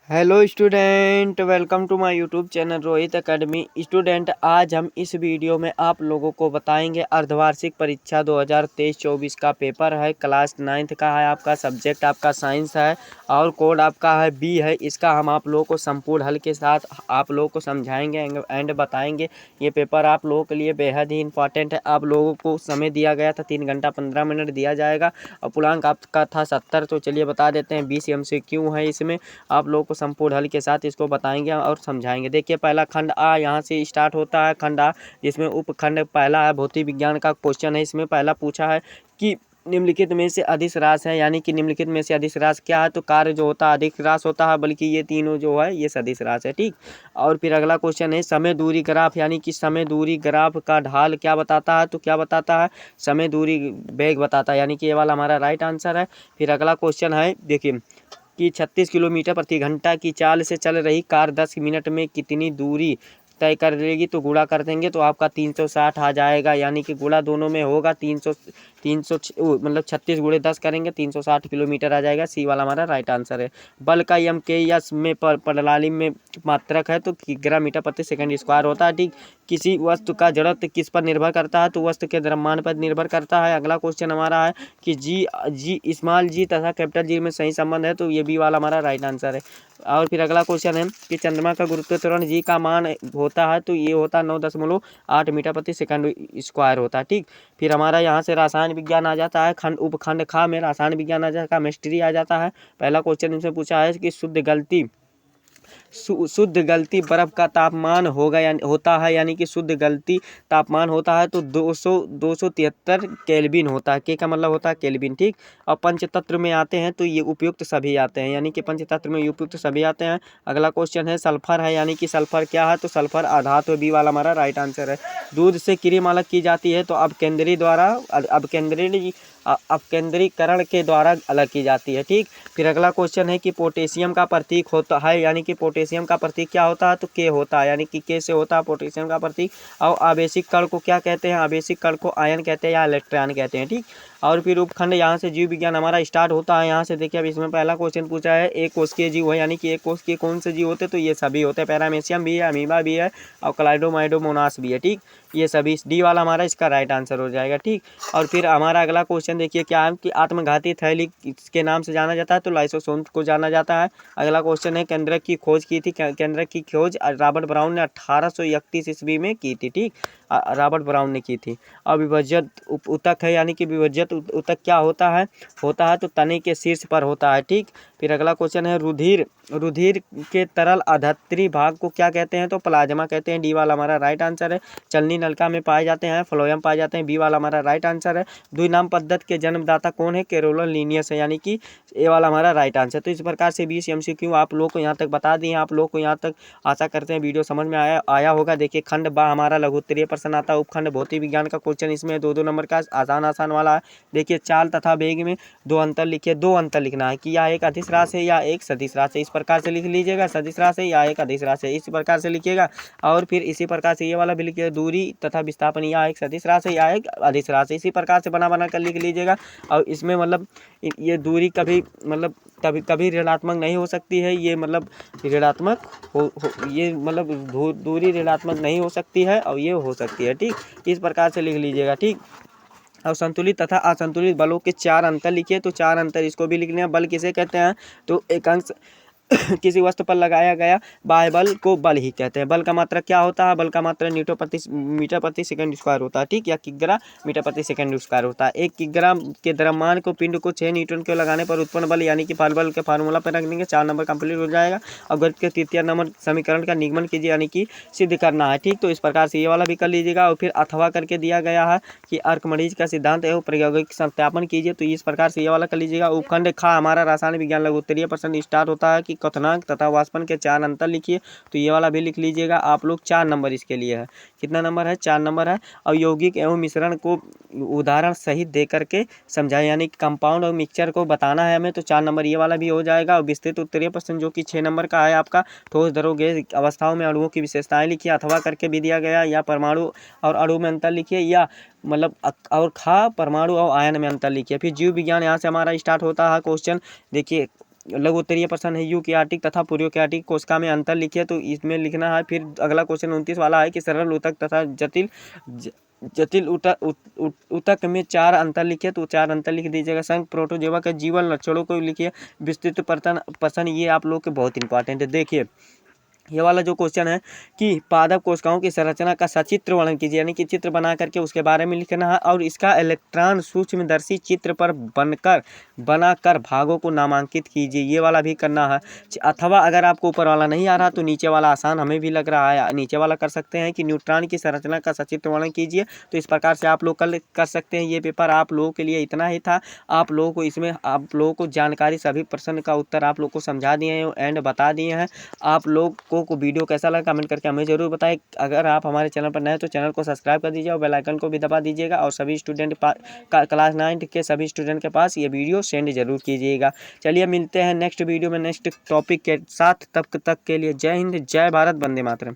Hello student, welcome to my YouTube channel Rohit Academy. Student, आज हम इस वीडियो में आप लोगों को बताएंगे अर्धवार्षिक परीक्षा 2023-24 का पेपर है। क्लास 9th का है, आपका सब्जेक्ट आपका साइंस है और कोड आपका है बी है। इसका हम आप लोगों को संपूर्ण हल के साथ आप लोगों को समझाएंगे एंड बताएंगे। ये पेपर आप लोगों के लिए बेहद ही इंपॉर्टेंट है। आप लोगों को समय दिया गया था 3 घंटा 15 मिनट दिया जाएगा और पूर्णांक आपका था 70। तो चलिए बता देते हैं 20 MCQ है इसमें। आप लोगों को संपूर्ण हल के साथ इसको बताएंगे और समझाएंगे। देखिए, पहला खंड आ यहाँ से स्टार्ट होता है। खंड आ, जिसमें उपखंड पहला है, भौतिक विज्ञान का क्वेश्चन है। इसमें पहला पूछा है कि निम्नलिखित में से अधिस रास है, यानी कि निम्नलिखित में से अधिस रास क्या है। तो कार्य जो होता है अधिक रास होता है, बल्कि ये तीनों जो है ये सदिश रास है। ठीक। और फिर अगला क्वेश्चन है समय दूरी ग्राफ, यानी कि समय दूरी ग्राफ का ढाल क्या बताता है। तो क्या बताता है, समय दूरी वेग बताता है, यानी कि ये वाला हमारा राइट आंसर है। फिर अगला क्वेश्चन है, देखिए कि 36 किलोमीटर प्रति घंटा की चाल से चल रही कार 10 मिनट में कितनी दूरी तय कर लेगी। तो गुणा कर देंगे तो आपका 360 आ जाएगा, यानी कि गुणा दोनों में होगा। 300 मतलब 36 गुणे 10 करेंगे 360 किलोमीटर आ जाएगा। सी वाला हमारा राइट आंसर है। बल का यम के यस में प्रणाली में मात्रक है तो किग्रा मीटर प्रति सेकंड स्क्वायर होता है। ठीक। किसी वस्तु का जड़त्व किस पर निर्भर करता है। तो वस्तु के द्रव्यमान पर निर्भर करता है। अगला क्वेश्चन हमारा है कि जी स्मॉल जी तथा कैपिटल जी में सही संबंध है। तो ये बी वाला हमारा राइट आंसर है। और फिर अगला क्वेश्चन है कि चंद्रमा का गुरुत्वाकर्षण जी का मान होता है। तो ये होता है 9.8 मीटर प्रति सेकंड स्क्वायर होता है। ठीक। फिर हमारा यहाँ से रसायन विज्ञान आ जाता है। खंड उपखंड खा में रसायन विज्ञान आ जाता है, केमिस्ट्री आ जाता है। पहला क्वेश्चन इनसे पूछा है कि शुद्ध गलती बर्फ का तापमान होगा या होता है, यानी कि शुद्ध गलती तापमान होता है तो 273 केल्विन होता है। के का मतलब होता है केल्विन। ठीक। और पंचतत्व में आते हैं तो ये उपयुक्त सभी आते हैं, यानी कि पंचतत्व में उपयुक्त सभी आते हैं। अगला क्वेश्चन है सल्फर है, यानी कि सल्फर क्या है। तो सल्फर आधातु बी वाला हमारा राइट आंसर है। दूध से क्रीम अलग की जाती है तो अपकेंद्रीकरण के द्वारा अलग की जाती है। ठीक। फिर अगला क्वेश्चन है कि पोटेशियम का प्रतीक होता है, यानी कि पोटेशियम का प्रतीक क्या होता है। तो के होता है, यानी कि के से होता है पोटेशियम का प्रतीक। और आवेशिक कण को क्या कहते हैं, आवेशिक कण को आयन कहते हैं या इलेक्ट्रॉन कहते हैं। ठीक। और फिर उपखंड यहाँ से जीव विज्ञान हमारा स्टार्ट होता है। यहाँ से देखिए अब इसमें पहला क्वेश्चन पूछा है एक कोशिकीय जीव है, यानी कि एक कोशिकीय कौन से जीव होते हैं। तो ये सभी होते हैं, पैरामेशियम भी है, अमीबा भी है और क्लाइडोमाइडोमोनास भी है। ठीक। ये सभी डी वाला हमारा इसका राइट आंसर हो जाएगा। ठीक। और फिर हमारा अगला क्वेश्चन देखिए क्या है कि आत्मघाती थैली के नाम से जाना जाता है। तो लाइसोसोम को जाना जाता है। अगला क्वेश्चन है केंद्रक की खोज की थी। केंद्रक की खोज रॉबर्ट ब्राउन ने 1831 ईस्वी में की थी। ठीक। रॉबर्ट ब्राउन ने की थी। और विभज्यत ऊतक है, यानी कि विभज्यत ऊतक क्या होता है तो तने के शीर्ष पर होता है। ठीक। फिर अगला क्वेश्चन है रुधिर के तरल अधत्री भाग को क्या कहते हैं। तो प्लाज्मा कहते हैं। डी वाला हमारा राइट आंसर है। चलनी नलिका में पाए जाते हैं, फ्लोएम पाए जाते हैं। बी वाला हमारा राइट आंसर है। द्विनाम पद्धति के जन्मदाता कौन है। कैरोलन लीनियस है, यानी कि ए वाला हमारा राइट आंसर। तो इस प्रकार से 20 MCQ आप लोग को यहाँ तक बता दिए। आप लोग को यहाँ तक आशा करते हैं वीडियो समझ में आया होगा। देखिए खंड बा हमारा लघु उत्तरीय प्रश्न आता है। उपखंड भौतिक विज्ञान का क्वेश्चन इसमें 2-2 नंबर का आसान वाला है। देखिए चाल तथा वेग में 2 अंतर लिखिए। 2 अंतर लिखना है कि या एक अधिस राशि है या एक सदिश राशि है। इस प्रकार से लिख लीजिएगा, सदिश राशि है या एक अधिस राशि है, इस प्रकार से लिखिएगा। और फिर इसी प्रकार से ये वाला भी लिखिए, दूरी तथा विस्थापन या एक सदिश राशि है या एक अधिस राशि, इसी प्रकार से बना कर लिख लीजिएगा। और इसमें मतलब ये दूरी कभी मतलब कभी ऋणात्मक नहीं हो सकती है। ये मतलब ऋणात्मक ये मतलब दूरी ऋणात्मक नहीं हो सकती है और ये हो सकती है। ठीक। इस प्रकार से लिख लीजिएगा। ठीक। और संतुलित तथा असंतुलित बलों के 4 अंतर लिखिए। तो 4 अंतर इसको भी लिखने हैं। बल किसे कहते हैं। तो एकांश किसी वस्तु पर लगाया गया बाह्य बल को बल ही कहते हैं। बल का मात्रक क्या होता है। बल का मात्रक मीटर प्रति सेकंड स्क्वायर होता है। ठीक। या किग्रा मीटर प्रति सेकंड स्क्वायर होता है। 1 किग्रा के द्रव्यमान को पिंड को 6 न्यूटन के लगाने पर उत्पन्न बल, यानी कि बल के फार्मूला पर रख देंगे। 4 नंबर कंप्लीट हो जाएगा। और गणित के तृतीय नंबर समीकरण का निगमन कीजिए, यानी कि सिद्ध करना है। ठीक। तो इस प्रकार से ये वाला भी कर लीजिएगा। और फिर अथवा करके दिया गया है कि अर्कमडीज का सिद्धांत एवं प्रायोगिक सत्यापन कीजिए। तो इस प्रकार से ये वाला कर लीजिएगा। उपखंड खा हमारा रसायन विज्ञान लघु उत्तरीय प्रश्न स्टार्ट होता है कि कथनांक तथा वाष्पन के 4 अंतर लिखिए। तो ये वाला भी लिख लीजिएगा आप लोग। 4 नंबर इसके लिए है। कितना नंबर है, 4 नंबर है। और यौगिक एवं मिश्रण को उदाहरण सहित दे करके समझाएं, यानी कंपाउंड और मिक्सचर को बताना है हमें। तो 4 नंबर ये वाला भी हो जाएगा। और विस्तृत उत्तरीय प्रश्न जो कि 6 नंबर का है आपका, ठोस द्रव गैस अवस्थाओं में अणुओं की विशेषताएं लिखिए। अथवा करके भी दिया गया, या परमाणु और अणु में अंतर लिखिए, या मतलब और परमाणु और आयन में अंतर लिखिए। फिर जीव विज्ञान यहाँ से हमारा स्टार्ट होता है क्वेश्चन। देखिए लघुत्तरीय प्रश्न है यूकैरियोटिक तथा प्रोकैरियोटिक कोशिका में अंतर लिखिए, तो इसमें लिखना है। फिर अगला क्वेश्चन 29 वाला है कि सरल ऊतक तथा जटिल ऊतक में 4 अंतर लिखिए, तो 4 अंतर लिख दीजिएगा। संघ प्रोटोजोआ के जीवन लक्षणों को लिखिए। विस्तृत प्रश्न ये आप लोग के बहुत इंपॉर्टेंट है। देखिए ये वाला जो क्वेश्चन है कि पादप कोशिकाओं की संरचना का सचित्र वर्णन कीजिए, यानी कि चित्र बना करके उसके बारे में लिखना है और इसका इलेक्ट्रॉन सूक्ष्मदर्शी चित्र पर बनाकर भागों को नामांकित कीजिए, ये वाला भी करना है। अथवा अगर आपको ऊपर वाला नहीं आ रहा तो नीचे वाला आसान हमें भी लग रहा है, नीचे वाला कर सकते हैं कि न्यूट्रॉन की संरचना का सचित्र वर्णन कीजिए। तो इस प्रकार से आप लोग कर सकते हैं। ये पेपर आप लोगों के लिए इतना ही था। आप लोगों को इसमें आप लोगों को जानकारी, सभी प्रश्न का उत्तर आप लोग को समझा दिए हैं एंड बता दिए हैं। आप लोग को वीडियो कैसा लगा कमेंट करके हमें ज़रूर बताएं। अगर आप हमारे चैनल पर नए हैं तो चैनल को सब्सक्राइब कर दीजिए और बेल आइकन को भी दबा दीजिएगा, और सभी स्टूडेंट क्लास 9 के सभी स्टूडेंट के पास ये वीडियो सेंड जरूर कीजिएगा। चलिए मिलते हैं नेक्स्ट वीडियो में नेक्स्ट टॉपिक के साथ। तब तक के लिए जय हिंद, जय भारत, वंदे मातरम।